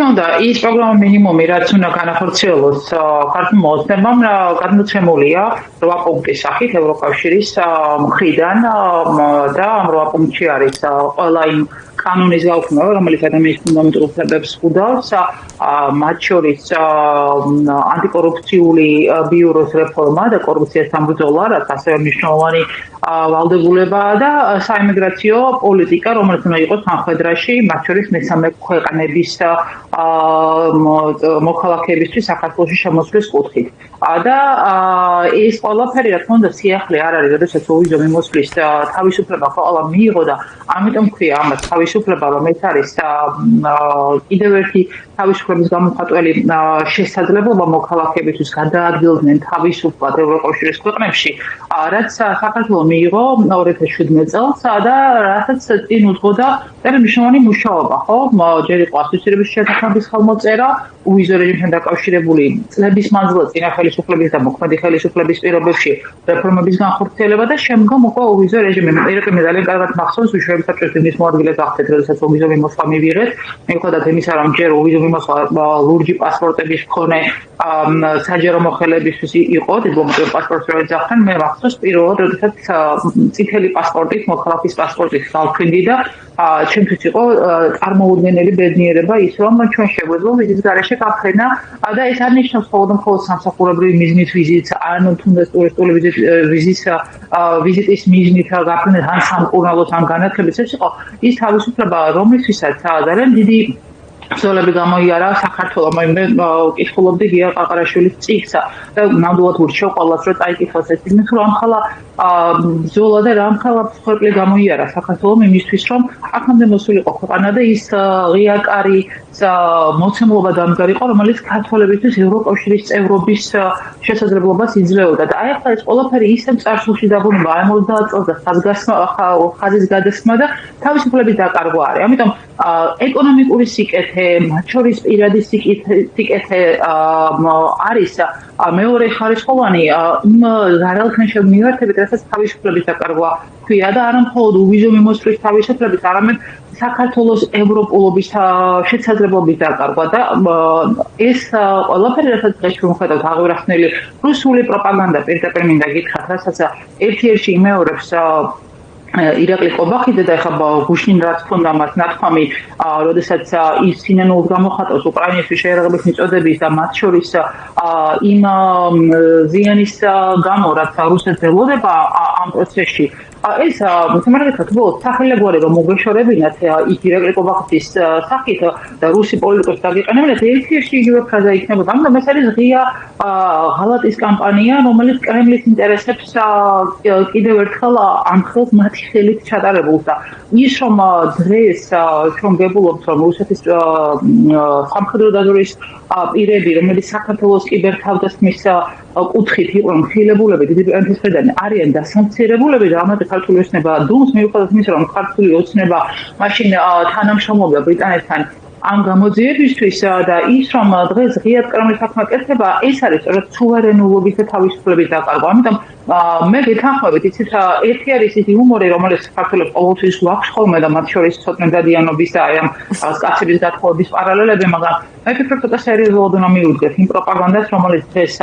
უნდა, ის პროგრამა მინიმუმი, რაც უნდა განახორციელოს ქართულ მოძნებამ, გადმოცემულია 8 პუნქტის სახით ევროკავშირის მხრიდან და ამ 8 პუნქტში არის ყველა იმ კანონის გაუქმება, რომელიც ადამიანის ფუნდამენტურ უფლებებს ხვდავს, მათ შორის ანტიკორუფციული ბიუროს რეფორმა და კორუფციასთან ბრძოლა, რაც ასევე მნიშვნელოვანი ვალდებულებაა და საიმიგრაციო პოლიტიკა, რომელიც უნდა იყოს სამხედროში, მათ შორის მესამე ქვეყნების მოქალაქეებისთვის საქართველოში შემოსვლის კუთხით. და ეს ყველაფერი, რა თქმა უნდა, სიახლე არ არის, როდესაც ვიზო მიმოსვლის თავისუფლება ყველა მიიღო და ამიტომ ქვია ამას თავისუფლება, რომელიც არის კიდევ ერთი თავისუფლების გამოხატველი შესაძლებლობა მოქალაქეებისთვის გადაადგილდნენ თავისუფლად ევროკავშირის ქვეყნებში, რაც საქართველოს მიიღო 2017 წელს და რასაც წინ უძღოდა მნიშვნელოვანი მუშაობა, ხო? ჯერ იყო ასოცირების შეთანხმების ხელმოწერა, უვიზო რეჟიმთან დაკავშირებული წლების მანძილზე წინა ხელისუფლების და მოქმედი ხელისუფლების პირობებში რეფორმების განხორციელება და შემდგომ უკვე უვიზო რეჟიმი. მე ძალიან კარგად მახსოვს უშვების საბჭოს დინის მოადგილე გახდეთ, როდესაც უვიზო მიმოსვლა მივიღეთ, მიუხედავად იმისა, რომ ჯერ უვიზო მიმოსვლა ლურჯი პასპორტების მქონე საჯარო მოხელებისთვის იყო, დიპლომატიური პასპორტი რო ეძახდნენ, მე მახსოვს პირველად, როდესაც წითელი პასპორტით, მოქალაქის პასპორტით გავთვლინდი და ჩემთვის იყო წარმოუდგენელი ბედნიერება ის, რომ ჩვენ შეგვეძლო ვიზის გარეშე გაფრენა და ეს არ ნიშნავს მხოლოდ სამსახურებრივი მიზნით ვიზიტს, ან თუნდაც ტურისტული ვიზიტის მიზნით გაფრენა, ან სამკურნალოს, ან განათლების, ეს იყო ის თავისუფლება, რომლისთვისაც ძალიან დიდი ბრძოლები გამოიარა საქართველოს. მე ვკითხულობდი გია ყაყარაშვილის წიგნს და ნამდვილად ურჩევ ყველას, რომ წაიკითხოს ეს წიგნი, რომ ამხელა ბრძოლა და რამხელა მსხვერპლი გამოიარა საქართველოს იმისთვის, რომ აქამდე მოსულიყო ქვეყანა და ის ღიაკარი მოცემულობა დამდგარიყო, რომელიც ქართველებისთვის ევროკავშირის წევრობის შესაძლებლობას იძლეოდა. და აი ახლა ეს ყველაფერი ისე წარსულში დაბრუნება, აი 30 წელს და ხაზის გადასხმა და თავისუფლების დაკარგვა არის. ამიტომ ეკონომიკური სიკეთე, მათ შორის პირადი სიკეთე არის მეორე ხარისხოვანი იმ ზარალთან შემოიმართებით, რასაც თავისუფლების დაკარგვა ქვია და არა მხოლოდ უვიზო მიმოსვლის თავისუფლების, არამედ საქართველოს ევროპულობის შესაძლებლობის დაკარგვა და ეს ყველაფერი, რასაც დღეს ვიმხედავთ აღვირახნელი რუსული პროპაგანდა, პირდაპირ მინდა გითხრათ, რასაც ერთ-ერთი იმეორებს ირაკლი კობახიძე და ეხლა გუშინ რაც ქონდა მას ნათქვამი, როდესაც ის სინანულს გამოხატავს უკრაინისთვის შეერაღების მიწოდების და მათ შორის იმ ზიანის გამო, რაც რუსეთს ელოდება ამ პროცესში, ეს თემარგეთ უბრალოდ სახელგვარი რომ მოგეშორებინათ იქ ირაკლი კობახიძის სახით და რუსი პოლიტიკოს დაგიყენებინათ, ერთ-ერთი იგივე ფრაზა იქნებოდა. ამიტომ ეს არის ღია ღალატის კამპანია, რომელიც კრემლის ინტერესებს კიდევ ერთხელ ამხელს მათი ხელით ჩატარებულს და ის რომ დღეს ჩვენ გებულობთ, რომ რუსეთის სამხედრო დაზვერვის პირები, რომელიც საქართველოს კიბერთავდასხმის კუთხით იყვნენ მხილებულები, დიდი ბრიტანეთის მხრიდან არიან დასამცირებულები და ამაზე ქართული ოცნება დუმს, მიუხედავად იმისა, რომ ქართული ოცნება მაშინ თანამშრომლობდა ბრიტანეთთან ამ გამოძიებისთვის და ის რომ დღეს ღიად კრემლის საქმე კეთდება, ეს არის სწორედ სუვერენულობის და თავისუფლების დაკარგვა. ამიტომ მე გეთანხმებით, იცით, ერთი არის ის იუმორი, რომელიც საქართველოს ყოველთვის გვაქვს ხოლმე და მათ შორის ცოტნე დადიანობის და ამ კაცების გათხოვების პარალელები, მაგრამ მე ვფიქრობ, ცოტა სერიოზულად უნდა მივუძგეთ იმ პროპაგანდას, რომელიც დღეს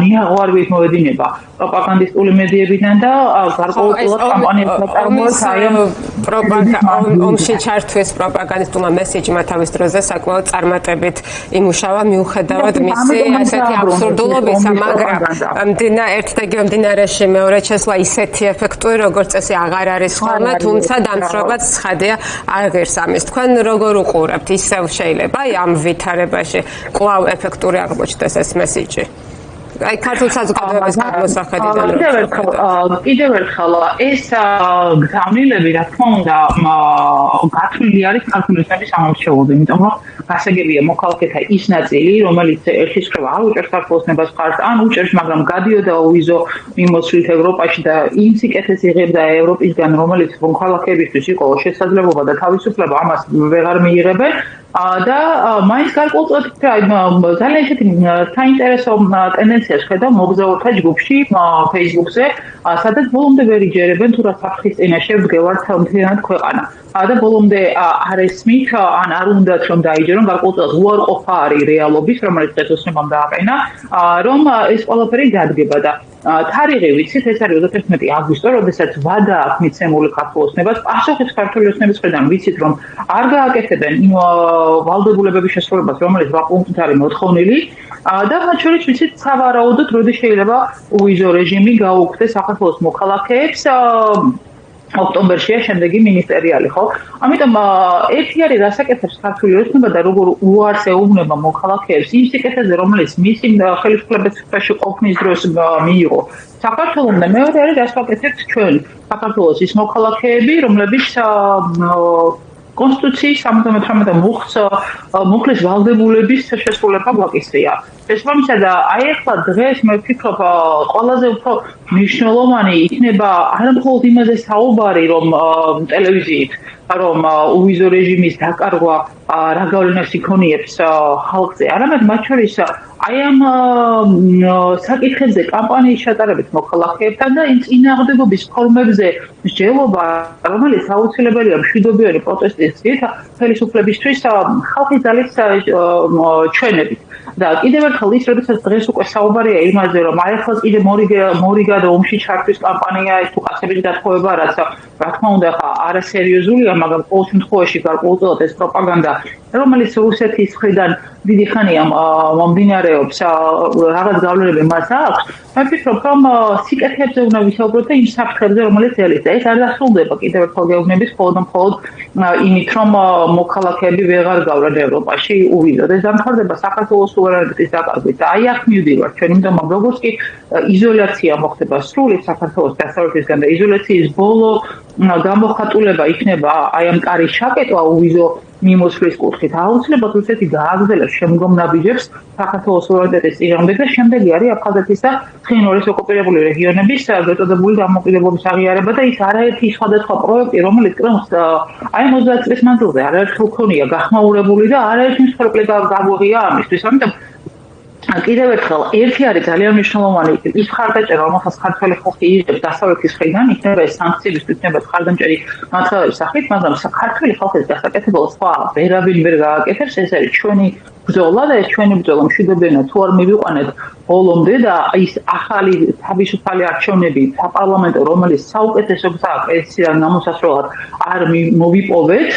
ნიაღვარებით მოედინება პროპაგანდისტული მედიებიდან და გარკვეულწილად კამპანიებსა წარმოებს აი ამ ომში ჩართვის პროპაგანდისტულმა მესეჯმა თავის დროზე საკმაოდ წარმატებით იმუშავა, მიუხედავად მისი ასეთი აბსურდულობისა, მაგრამ მდინარეში მეორე ჩესლა ისეთი ეფექტური, როგორც წესი აღარ არის ხოლმე, თუმცა დამსწრებლად ცხადია არ ღირს ამის. თქვენ როგორ უყურებთ, ისევ შეიძლება ამ ვითარებაში კვლავ ეფექტური აღმოჩნდეს ეს მესეჯი? აი ქართულ საზოგადოების გადმოსახედიდან კიდევ ერთხელ ეს გზავნილები, რა თქმა უნდა, გათვლილი არის ქართული ოცნების სამორჩეულოდ, იმიტომ რომ გასაგებია მოქალაქეთა ის ნაწილი, რომელიც ერთის მხრივ არ უჭერს ქართულ ოცნებას მხარს, ან უჭერს, მაგრამ გადიოდა უვიზო მიმოსვლით ევროპაში და იმ სიკეთეს იღებდა ევროპისგან, რომელიც მოქალაქეებისთვის იყო შესაძლებლობა და თავისუფლება, ამას ვეღარ მიიღებენ და მაინც გარკვეულწილად ძალიან ისეთი საინტერესო ტენდენციას ხედავ მოგზაურთა ჯგუფში Facebook-ზე, სადაც ბოლომდე ვერ იჯერებენ თუ რა საფრთხის წინაშე ვდგევართ მთლიანად ქვეყანა. და ბოლომდე არ ესმით, ან არ უნდათ რომ დაიჯერონ, გარკვეულწილად უარყოფა არის რეალობის, რომელიც წესოსნებამ დააყენა, რომ ეს ყველაფერი დადგება და თარიღი ვიცით, ეს არის 31 აგვისტო, როდესაც ვადა აქვს მიცემული ქართულ ოცნებას, პასუხიც ქართული ოცნების მხრიდან ვიცით, რომ არ გააკეთებენ იმ ვალდებულებების შესრულებას, რომელიც 8 პუნქტით არის მოთხოვნილი, და მათ შორის ვიცით, სავარაუდოდ, როდის შეიძლება უვიზო რეჟიმი გაუქმდეს საქართველოს მოქალაქეებს, ოქტომბერშია შემდეგი მინისტერიალი, ხო? ამიტომ ერთი არის რასაკეთებს ქართული ოცნება და როგორ უარს ეუბნება მოქალაქეებს იმ სიკეთეზე, რომელიც მისი ხელისუფლებაში ყოფნის დროს მიიღო საქართველოს და მეორე არის რასაკეთებს ჩვენ საქართველოს ის მოქალაქეები, რომლებიც კონსტიტუციის 78 მუხლის ვალდებულების შესრულება გვაკისრია. შესაბამისად, აი ახლა დღეს მე ვფიქრობ, ყველაზე უფრო მნიშვნელოვანი იქნება არა მხოლოდ იმაზე საუბარი, რომ ტელევიზიით, რომ უვიზო რეჟიმის დაკარგვა რა გავლენას იქონიებს ხალხზე, არამედ მათ შორის აი ამ საკითხებზე კამპანიის ჩატარებით მოქალაქეებთან და იმ წინააღმდეგობის ფორმებზე მსჯელობა, რომელიც აუცილებელია მშვიდობიანი პროტესტის გზით ხელისუფლებისთვის ხალხის ძალის ჩვენებით. და კიდევ ერთხელ ის, როდესაც დღეს უკვე საუბარია იმაზე, რომ აი ახლა კიდე მორიგა და ომში ჩართვის კამპანია, ეს თუ კაცების გათხოვება, რაც რა თქმა უნდა ხა არასერიოზულია, მაგრამ ყოველ შემთხვევაში გარკვეულწილად ეს პროპაგანდა, რომელიც რუსეთის მხრიდან დიდი ხანია მომდინარეობს, რაღაც გავლენები მას აქვს. მე ვფიქრობ, რომ სიკეთეებზე უნდა ვისაუბროთ და იმ საფრთხებზე, რომელიც ელიტა. ეს არ დასრულდება კიდევ ერთხელ გეუბნების მხოლოდ იმით, რომ მოქალაქეები ვეღარ გავლენ ევროპაში უვიზოდ. ეს დამთავრდება საქართველოს სუვერენიტეტის დაკარგვით. და აი აქ მივდივართ ჩვენ, იმიტომ რომ როგორც კი იზოლაცია მოხდება სრული საქართველოს დასავლეთისგან და იზოლაციის ბოლო გამოხატულება იქნება აი ამ კარის შაკეტვა უვიზო მიმოსვლის კუთხით. აუცილებლად რუსეთი გააგრძელებს შემდგომ ნაბიჯებს საქართველოს სუვერენიტეტის წინააღმდეგ და შემდეგი არის აფხაზეთის და ცხინვალის ოკუპირებული რეგიონების გაწოდებული დამოუკიდებლობის აღიარება და ის არაერთი სხვადასხვა პროექტი, რომელიც კრემლს აი 30 წლის მანძილზე არაერთხელ ქონია გახმაურებული და არაერთი მსხვერპლი გაგვიღია ამისთვის. ამიტომ კიდევ ერთხელ ერთი არის ძალიან მნიშვნელოვანი ის ხარდაჭერა, რომელსაც ქართველი ხალხი იღებს დასავლეთის მხრიდან, იქნება ეს სანქციების იქნება ხარდაჭერი მაтериалების სახით, მაგრამ ქართველი ხალხის გასაკეთებელ სხვა ვერავინ ვერ გააკეთებს, ეს არის ჩვენი ბრძოლა და ეს ჩვენი ბრძოლა მშვიდობიანად თუ არ მივიყვანეთ ბოლომდე და ის ახალი თავისუფალი არჩევნები საპარლამენტო, რომელიც საუკეთესო გზაა პრეზიდენტთან გამოსასვლელად არ მოვიპოვეთ,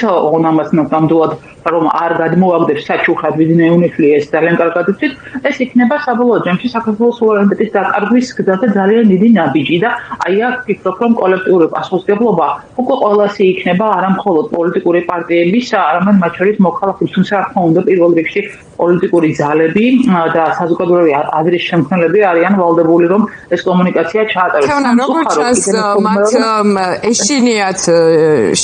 ამას ნამდვილად რომ არ გადმოაგდებს საჩუქრად ვიძინე უნიფლი ეს ძალიან კარგად ვიცით, ეს იქნება საბოლოო ჯამში საქართველოს სუვერენიტეტის დაკარგვის გზაზე ძალიან დიდი ნაბიჯი და აი აქ ვფიქრობ, რომ კოლექტიური პასუხისმგებლობა უკვე ყველასი იქნება, არა მხოლოდ პოლიტიკური პარტიების, არამედ მათ შორის მოქალაქეების, თუმცა რა თქმა უნდა პირველ რიგში პოლიტიკური ძალები და საზოგადოებრივი აზრის შემქმნელები არიან ვალდებული, რომ ეს კომუნიკაცია ჩაატაროს. თეონა, როგორ ჩანს მათ ეშინიათ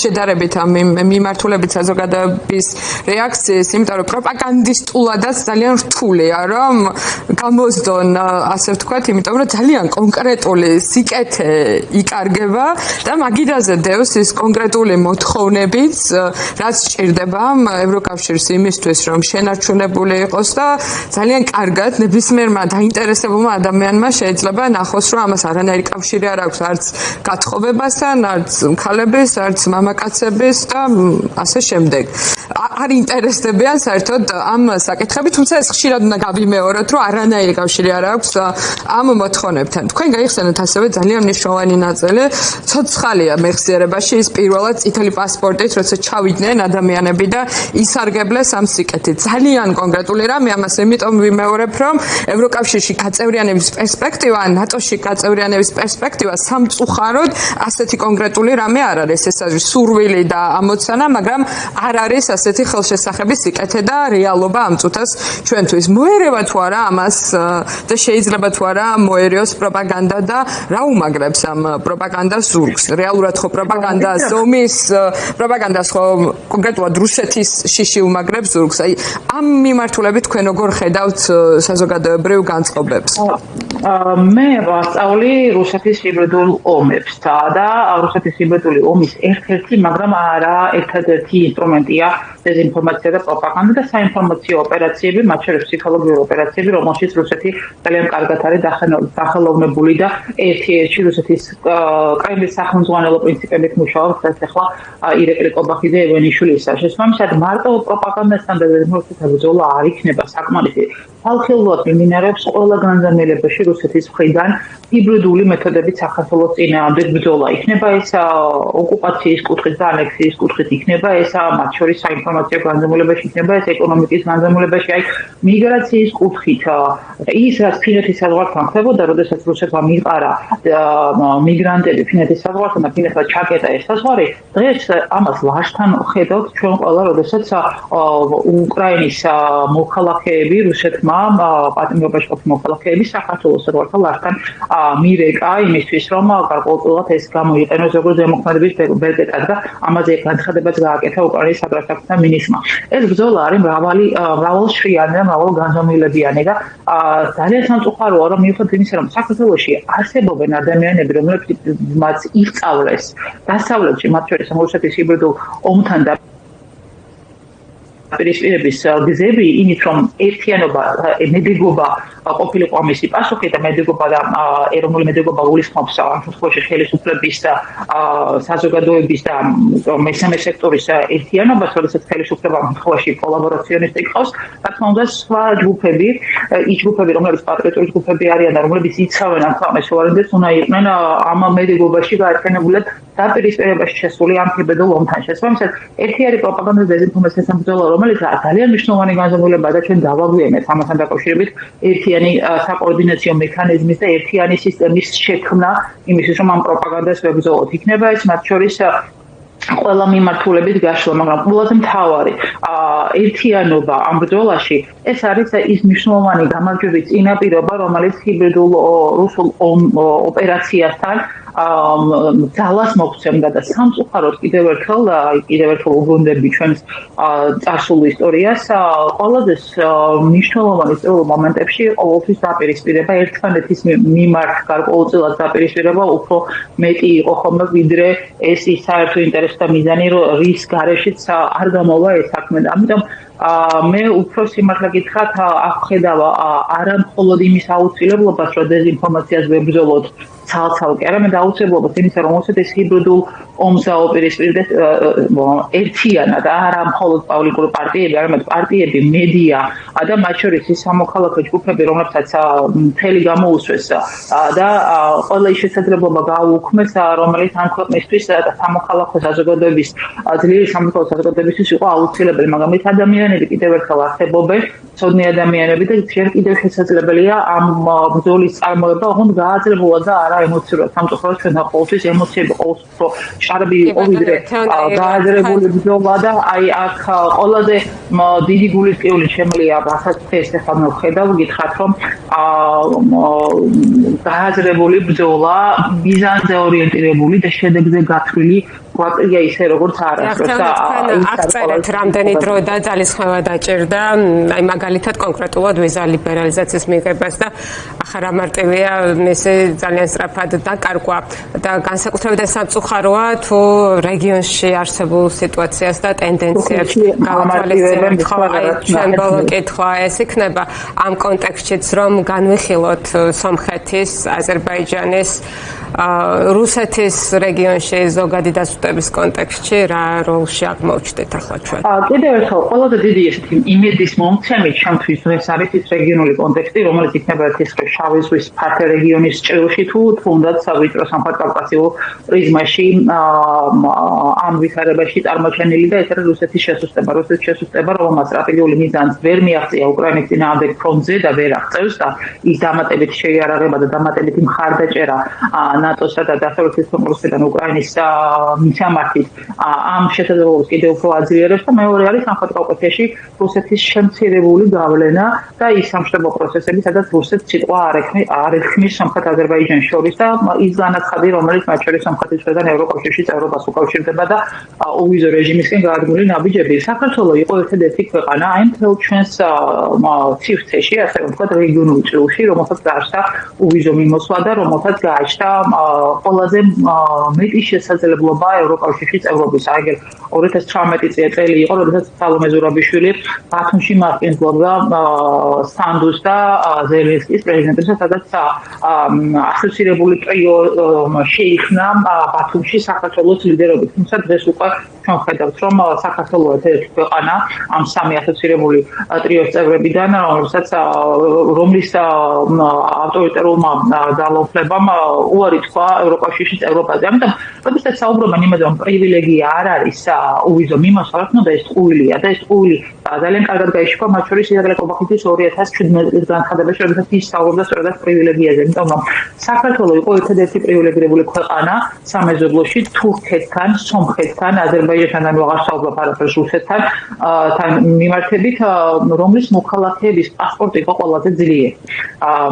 შედარებით ამ მიმართულებით საზოგადოების რეაქციის, იმიტომ რომ პროპაგანდისტულადაც ძალიან რთულია, რომ გამოსდონ, ასე ვთქვათ, იმიტომ რომ ძალიან კონკრეტული სიკეთე იკარგება და მაგიდაზე დევს ის კონკრეტული მოთხოვნებიც, რაც სჭირდება ევროკავშირის იმისთვის, რომ შენარჩუნებული იყოს და ძალიან კარგად ნებისმიერმა დაინტერესებულმა ადამიანმა შეიძლება ნახოს, რომ ამას არანაირი კავშირი არ აქვს არც გათხოვებასთან, არც ქალების, არც მამაკაცების და ასე შემდეგ. არ ინტერესდებიან საერთოდ ამ საკითხები, თუმცა ეს ხშირად უნდა გავიმეოროთ, რომ არანაირი კავშირი არ აქვს ამ მოთხოვნებთან. თქვენ გაიხსენეთ ასევე ძალიან მნიშვნელოვანი ნაწილი, ცოცხალია მეხსიერებაში ის პირველად წითელი პასპორტით, როცა ჩავიდნენ ადამიანები და ისარგებლეს ამ სიკეთით. ძალიან კონკრეტული რამე, ამას იმიტომ ვიმეორებ, რომ ევროკავშირში გაწევრიანების პერსპექტივა, ნატოში გაწევრიანების პერსპექტივა სამწუხაროდ ასეთი კონკრეტული რამე არ არის. ეს არის სურვილი და ამოცანა, მაგრამ არ არის ასეთი ხელშესახების სიკეთე და რეალობა ამ წუთას ჩვენთვის. მოერევა თუ არა ამას და შეიძლება თუ არა მოერეოს პროპაგანდა და რა უმაგრებს ამ პროპაგანდას ზურგს. რეალურად ხო პროპაგანდას ომის პროპაგანდას ხო კონკრეტულად რუსეთის შიში უმაგრებს ზურგს. აი ამ მიმართულებით თქვენ როგორ ხედავთ საზოგადოებრივ განწყობებს? მე ვასწავლი რუსეთის ჰიბრიდულ ომებს და რუსეთის ჰიბრიდული ომის ერთ-ერთი, მაგრამ არა ერთადერთი ინსტრუმენტია ეს დეზინფორმაცია და პროპაგანდა და საინფორმაციო ოპერაციები, მათ შორის ფსიქოლოგიური ოპერაციები, რომელშიც რუსეთი ძალიან კარგად არის დახელოვნებული და ერთ-ერთი რუსეთის კრემლის სახელმძღვანელო პრინციპებით მუშაობს, რაც ახლა ირაკლი კობახიძე ევენიშვილის შესაბამისად მარტო პროპაგანდასთან და დეზინფორმაციასთან ბრძოლა არ იქნება საკმარისი. ხალხელულად მიმდინარეობს ყველა განზომილებაში რუსეთის მხრიდან ჰიბრიდული მეთოდებით საქართველოს წინააღმდეგ ბრძოლა. იქნება ეს ოკუპაციის კუთხით და ანექსიის კუთხით, იქნება ეს მათ შორის საინფორმაციო განზომილებაში, იქნება ეს ეკონომიკის განზომილებაში, აი მიგრაციის კუთხით. ის რაც ფინეთის საზღვართან ხდებოდა, როდესაც რუსეთმა მიყარა მიგრანტები ფინეთის საზღვართან და ფინეთმა ჩაკეტა ეს საზღვარი, დღეს ამას ლაშთან ხედავთ ჩვენ ყველა, როდესაც უკრაინის მოქალაქეები რუსეთმა პატიმრობაში ყოფილი მოქალაქეები საქართველოს საზღვართან ლაშთან მირეკა იმისთვის, რომ გარკვეულწილად ეს გამოიყენოს როგორც ზემოქმედების ბერკეტად და ამაზე განცხადებაც გააკეთა უკრაინის საგარეო მინისტრმა. ეს ბრძოლა არის მრავალშრიანი და მრავალგანზომილებიანი და ძალიან სამწუხაროა, რომ მიუხედავად იმისა, რომ საქართველოში არსებობენ ადამიანები, რომლებმაც ისწავლეს დასავლეთში, მათ შორის რუსეთის ჰიბრიდულ ომთან და პირისპირების გზები, იმით რომ ერთიანობა, მედეგობა ყოფილიყო ამისი პასუხი და მედეგობა და ეროვნული მედეგობა გულისხმობს ამ შემთხვევაში ხელისუფლების და საზოგადოების და მესამე სექტორის ერთიანობას, როდესაც ხელისუფლება ამ შემთხვევაში კოლაბორაციონისტი ყავს, რა თქმა უნდა, სხვა ჯგუფები, ის ჯგუფები, რომლებიც პატრიოტული ჯგუფები არიან და რომლებიც იცავენ ამ ქვეყნის სუვერენიტეტს, უნდა იყვნენ ამ მედეგობაში გაერთიანებულად დაპირისპირებაში შესული ამ ჰიბრიდულ ომთან. შესაბამისად, ერთი არის პროპაგანდა და დეზინფორმაციის ბრძოლა, რომელიც ძალიან მნიშვნელოვანი განზომილებაა და ჩვენ დავაგვიანებთ ამასთან დაკავშირებით ერთიანი საკოორდინაციო მექანიზმის და ერთიანი სისტემის შექმნა იმისთვის, რომ ამ პროპაგანდას ვებრძოლოთ. იქნება ეს მათ შორის ყველა მიმართულებით გაშლა, მაგრამ ყველაზე მთავარი ერთიანობა ამ ბრძოლაში ეს არის ის მნიშვნელოვანი გამარჯვების წინაპირობა, რომელიც ჰიბრიდულ რუსულ ოპერაციასთან ძალას მოგვცემდა და სამწუხაროდ კიდევ ერთხელ უბრუნდები ჩვენს წარსულ ისტორიას, ყველაზე მნიშვნელოვანი ისტორიულ მომენტებში ყოველთვის დაპირისპირება ერთმანეთის მიმართ გარკვეულწილად დაპირისპირება უფრო მეტი იყო ხოლმე ვიდრე ეს ის საერთო ინტერესი და მიზანი, რის გარეშეც არ გამოვა ეს საქმე. ამიტომ მე უფრო სიმართლე გითხრათ, აღხედავ არა მხოლოდ იმის აუცილებლობას, რომ დეზინფორმაციას ვებრძოლოთ ცალ-ცალკე, არამედ აუცილებლობას იმისა, რომ რუსეთის ჰიბრიდულ ომს დაუპირისპირდეს ერთიანად, არა მხოლოდ პოლიტიკური პარტიები, არამედ პარტიები, მედია და მათ შორის ის სამოქალაქო ჯგუფები, რომლებსაც მთელი გამოუსვეს და ყველა ის შესაძლებლობა გააუქმეს, რომელიც ამ ქვეყნისთვის და სამოქალაქო საზოგადოების ძლიერი სამოქალაქო საზოგადოებისთვის იყო აუცილებელი, მაგრამ ეს ადამიანები კიდევ ერთხელ არსებობენ, ცოდნი ადამიანები და ჯერ კიდევ შესაძლებელია ამ ბრძოლის წარმოება, ოღონდ გააძლიერებულად და არა ემოციურად. სამწუხაროდ ჩვენ ყოველთვის ემოციები ყოველთვის უფრო შარბი იყო ვიდრე გააძლიერებული ბრძოლა და აი აქ ყველაზე დიდი გულისკიული შემლია, რასაც ეს ახლა მე ვხედავ, გითხრათ რომ გააძლიერებული ბრძოლა, მიზანზე ორიენტირებული და შედეგზე გათვლილი გვატრია ისე როგორც არასდროს და აღწერეთ რამდენი დრო და ძალისხმევა დაჭირდა აი მაგალითად კონკრეტულად ვიზა ლიბერალიზაციის მიღებას და ახლა რა მარტივია ესე ძალიან სწრაფად დაკარგვა და განსაკუთრებით სამწუხაროა თუ რეგიონში არსებულ სიტუაციას და ტენდენციებს გავათვალისწინებთ. ხო, აი ჩვენ ბოლო კითხვა ეს იქნება ამ კონტექსტშიც, რომ განვიხილოთ სომხეთის, აზერბაიჯანის, რუსეთის რეგიონში ზოგადი დასუსტების კონტექსტში რა როლში აღმოჩნდეთ ახლა ჩვენ? კიდევ ერთხელ ყველაზე დიდი ესეთი იმედის მომცემი ჩემთვის ეს არის ის რეგიონული კონტექსტი, რომელიც იქნება ეს შავი ზღვის ფართე რეგიონის ჭრილში თუ თუნდაც ვიწრო სამხატვრო პრიზმაში ამ ვითარებაში წარმოჩენილი და ეს არის რუსეთის შესუსტება. რუსეთის შესუსტება, რომელმაც სტრატეგიული მიზანს ვერ მიაღწია უკრაინის წინააღმდეგ ფრონტზე და ვერ აღწევს და ის დამატებით შეიარაღება და დამატებითი მხარდაჭერა ნატოსა და დასავლეთის კონგრესიდან უკრაინის მისამართით ამ შესაძლებლობას კიდევ უფრო აძლიერებს და მეორე არის სამხატვრო-კავშირში რუსეთის შემცირებული გავლენა და ის სამშობლო პროცესები, სადაც რუსეთს სიტყვა არ ეხმის სომხეთ-აზერბაიჯანს შორის და ის განაცხადი, რომელიც მათ შორის სომხეთის მხრიდან ევროკავშირში წევრობას უკავშირდება და უვიზო რეჟიმისკენ გაადგმული ნაბიჯები. საქართველო იყო ერთადერთი ქვეყანა აი მთელ ჩვენს ცივცეში, ასე რომ ვთქვათ, რეგიონულ ჭრილში, რომელსაც გააჩნდა უვიზო მიმოსვლა და რომელსაც გააჩნდა ყველაზე მეტი შესაძლებლობა ევროკავშირში წევრობის. აგერ 2018 წელი იყო, როდესაც სალომე ზურაბიშვილი ბათუმში მასპინძლობდა სანდუს და ზელენსკის პრეზიდენტებს, სადაც ასოცირებული ტრიო შეიქმნა ბათუმში საქართველოს ლიდერობით. თუმცა დღეს უკვე ჩვენ ხედავთ, რომ საქართველო ერთ-ერთი ქვეყანა ამ სამი ასოცირებული ტრიოს წევრებიდან, რომლის ავტორიტარულმა ძალაუფლებამ უარი თქვა ევროკავშირში წევრობაზე. ამიტომ, როდესაც საუბრობენ იმაზე, რომ პრივილეგია არ არის უვიზო მიმოსვლა, რა თქმა უნდა, ეს ტყუილია და ეს ტყუილი ძალიან კარგად გაიშვა, მათ შორის იზაბელა კობახიძის 2017 წლის განცხადებაში, როდესაც ის საუბრობდა სწორედ პრივილეგიაზე, იმიტომ რომ საქართველო იყო ერთადერთი პრივილეგირებული ქვეყანა სამეზობლოში თურქეთთან, სომხეთთან, აზერბაიჯანთან და ვეღარ საუბრობ არაფერს რუსეთთან მიმართებით, რომლის მოქალაქეების პასპორტი იყო ყველაზე ძლიერი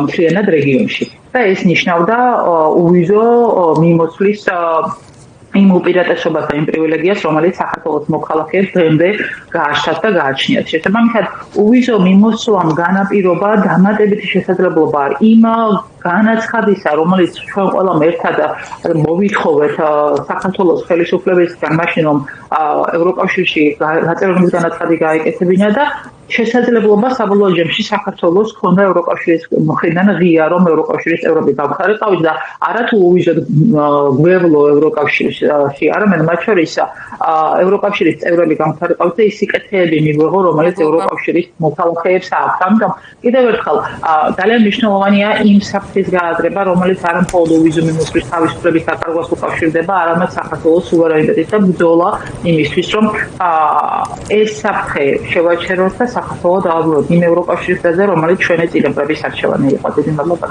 მთლიანად რეგიონში. და ეს ნიშნავდა უვიზო მიმოსვლის იმ უპირატესობას და იმ პრივილეგიას, რომელიც საქართველოს მოქალაქეებს დღემდე გააჩნდათ და გააჩნიათ. შესაბამისად, უვიზო მიმოსვლამ განაპირობა დამატებითი შესაძლებლობა იმ განაცხადისა, რომელიც ჩვენ ყველამ ერთად მოვითხოვეთ საქართველოს ხელისუფლებისგან, მაშინ რომ ევროკავშირში გაწევრების განაცხადი გაეკეთებინა და შესაძლებლობა საბოლოო ჯამში საქართველოს ქონდა ევროკავშირის მხრიდან ღია, რომ ევროკავშირის წევრობით გამხარიყავით და არათუ უვიზოდ გვევლო ევროკავშირში, არამედ მათ შორის ევროკავშირის წევრები გამხარიყავით და ის სიკეთეები მიგვეღო, რომელიც ევროკავშირის მოქალაქეებს აქვს. ამიტომ კიდევ ერთხელ ძალიან მნიშვნელოვანია იმ საფრთხის გააზრება, რომელიც არა მხოლოდ უვიზო მიმოსვლის თავისუფლების დაკარგვას უკავშირდება, არამედ საქართველოს სუვერენიტეტის და ბრძოლა იმისთვის, რომ ეს საფრთხე შევაჩეროთ და საქართველოს დააბრუნოთ იმ ევროკავშირის გზაზე, რომელიც ჩვენი წინაპრების არჩევანი იყო. დიდი მადლობა.